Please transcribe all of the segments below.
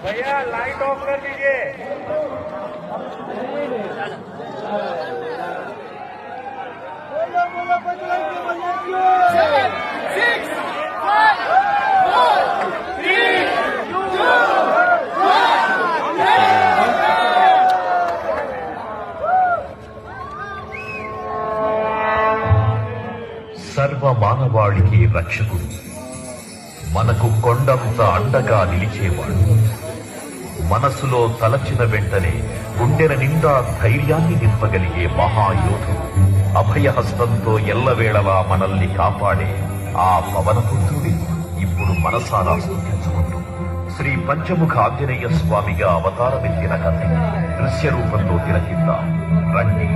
भैया light of कर दीजिए। సర్వ మానవాళికి రక్షకుడు, మనకు కొండంత అండగా నిలిచేవాడు, మనసులో తలచిన వెంటనే గుండెల నిండా ధైర్యాన్ని నింపగలిగే మహాయోధుడు, అభయహస్తంతో ఎల్లవేళలా మనల్ని కాపాడే ఆ పవనపుత్రుడి ఇప్పుడు మనసారా స్తుతించుకుంటూ శ్రీ పంచముఖ ఆంజనేయ స్వామిగా అవతారమెత్తిన కథ దృశ్య రూపంలో తిలకిద్దాం రండి.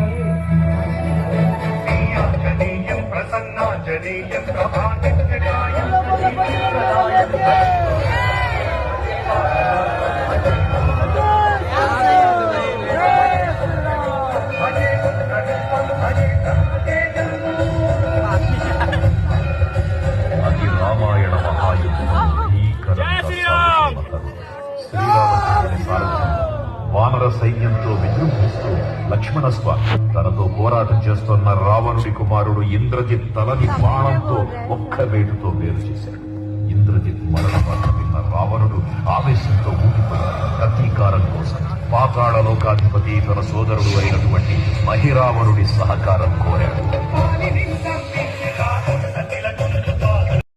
ప్రసన్నాంజనేయం అది రామాయణ మహాయుద్ధం. శ్రీరామచంద్రుని సారథ్యం వానర సైన్యంతో విజృంభిస్తూ లక్ష్మణస్వామి తనతో పోరాటం చేస్తున్న రావణుడి కుమారుడు ఇంద్రజిత్ తలని బాణంతో ఒక్క వేటుతో వేరు చేశాడు. ఇంద్రజిత్ మరణ వార్త విన్న రావణుడు ఆవేశంతో ఊగిపోయాడు. ప్రతీకారం కోసం పాతాళ లోకాధిపతి తన సోదరుడు అయినటువంటి మహిరావణుడి సహకారం కోరాడు.